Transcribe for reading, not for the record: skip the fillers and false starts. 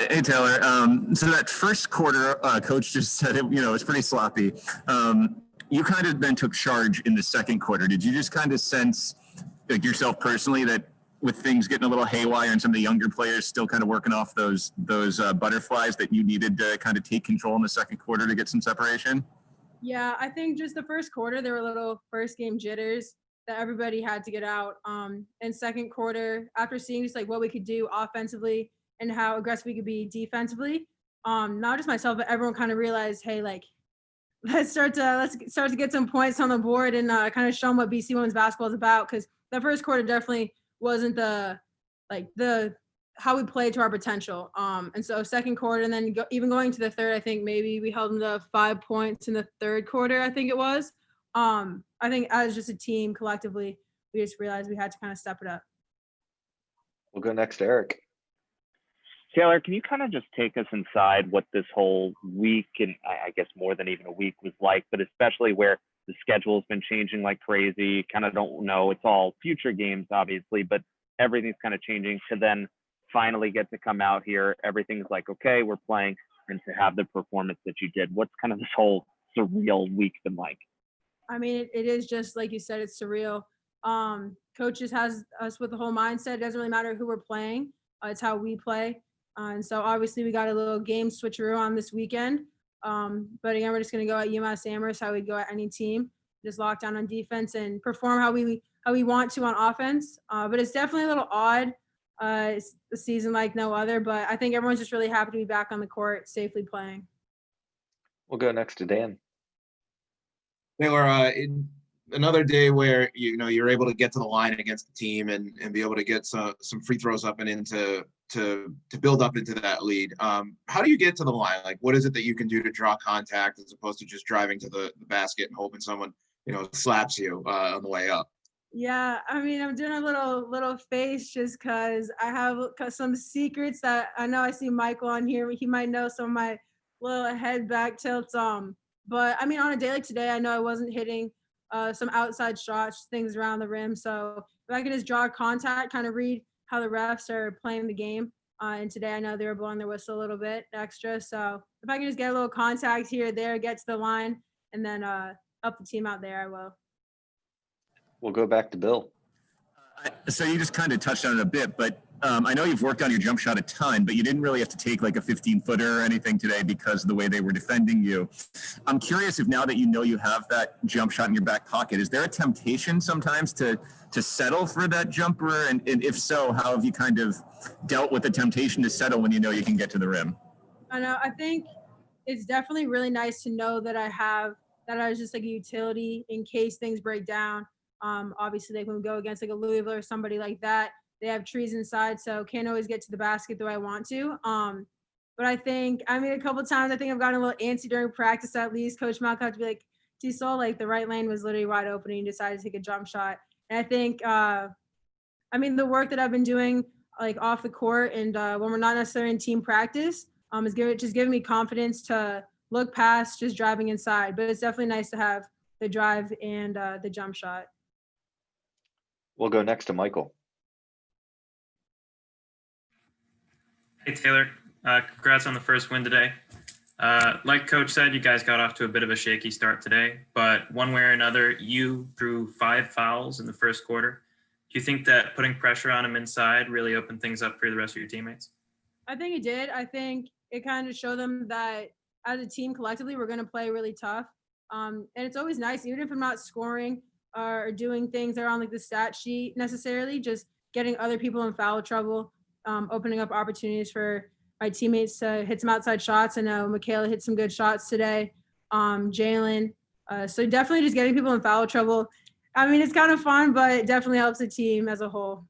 Hey Taylor. So that first quarter, coach just said it. It's pretty sloppy. You kind of then took charge in the second quarter. Did you just kind of sense, like yourself personally, that with things getting a little haywire and some of the younger players still kind of working off those butterflies, that you needed to kind of take control in the second quarter to get some separation? Yeah, I think just the first quarter, there were little first game jitters that everybody had to get out. And second quarter, after seeing just like what we could do offensively and how aggressive we could be defensively, not just myself, but everyone kind of realized, hey, like let's start to get some points on the board and kind of show them what BC women's basketball is about. Because the first quarter definitely wasn't the how we played to our potential. And so second quarter, and then even going to the third, I think maybe we held them to 5 points in the third quarter. I think it was. I think as just a team collectively, we just realized we had to kind of step it up. We'll go next to Eric. Taylor, can you kind of just take us inside what this whole week, and I guess more than even a week, was like, but especially where the schedule has been changing like crazy, kind of don't know, it's all future games, obviously, but everything's kind of changing to then finally get to come out here. Everything's like, okay, we're playing, and to have the performance that you did. What's kind of this whole surreal week been like? I mean, it is just like you said, it's surreal. Coaches has us with the whole mindset. It doesn't really matter who we're playing. It's how we play. And so obviously we got a little game switcheroo on this weekend. But again, we're just going to go at UMass Amherst how we go at any team. Just lock down on defense and perform how we want to on offense. But it's definitely a little odd. It's a season like no other. But I think everyone's just really happy to be back on the court, safely playing. We'll go next to Dan. Taylor, another day where you're able to get to the line against the team and be able to get some free throws up and into to build up into that lead. How do you get to the line? Like, what is it that you can do to draw contact as opposed to just driving to the basket and hoping someone slaps you on the way up? Yeah, I mean, I'm doing a little face just because I have some secrets that I know. I see Michael on here; he might know some of my little head back tilts. But I mean, on a day like today, I know I wasn't hitting some outside shots, things around the rim. So if I can just draw contact, kind of read how the refs are playing the game. And today I know they were blowing their whistle a little bit extra. So if I can just get a little contact here or there, get to the line, and then help the team out there, I will. We'll go back to Bill. So you just kind of touched on it a bit, but I know you've worked on your jump shot a ton, but you didn't really have to take like a 15-footer or anything today because of the way they were defending you. I'm curious if now that you have that jump shot in your back pocket, is there a temptation sometimes to settle for that jumper? And if so, how have you kind of dealt with the temptation to settle when you can get to the rim? I know. I think it's definitely really nice to know that I was just like a utility in case things break down. Obviously, like when we go against like a Louisville or somebody like that, they have trees inside, so can't always get to the basket the way I want to. But I mean, a couple of times I think I've gotten a little antsy during practice. At least Coach Malcolm had to be like, "You saw like the right lane was literally wide open, and you decided to take a jump shot." And I think, I mean, the work that I've been doing like off the court and when we're not necessarily in team practice, is giving me confidence to look past just driving inside. But it's definitely nice to have the drive and the jump shot. We'll go next to Michael. Hey, Taylor. Congrats on the first win today. Like Coach said, you guys got off to a bit of a shaky start today, but one way or another, you drew 5 fouls in the first quarter. Do you think that putting pressure on them inside really opened things up for the rest of your teammates? I think it did. I think it kind of showed them that as a team collectively, we're going to play really tough. And it's always nice, even if I'm not scoring or doing things that are on like the stat sheet necessarily, just getting other people in foul trouble, opening up opportunities for my teammates to hit some outside shots. I know Michaela hit some good shots today. Jalen. So definitely just getting people in foul trouble. I mean, it's kind of fun, but it definitely helps the team as a whole.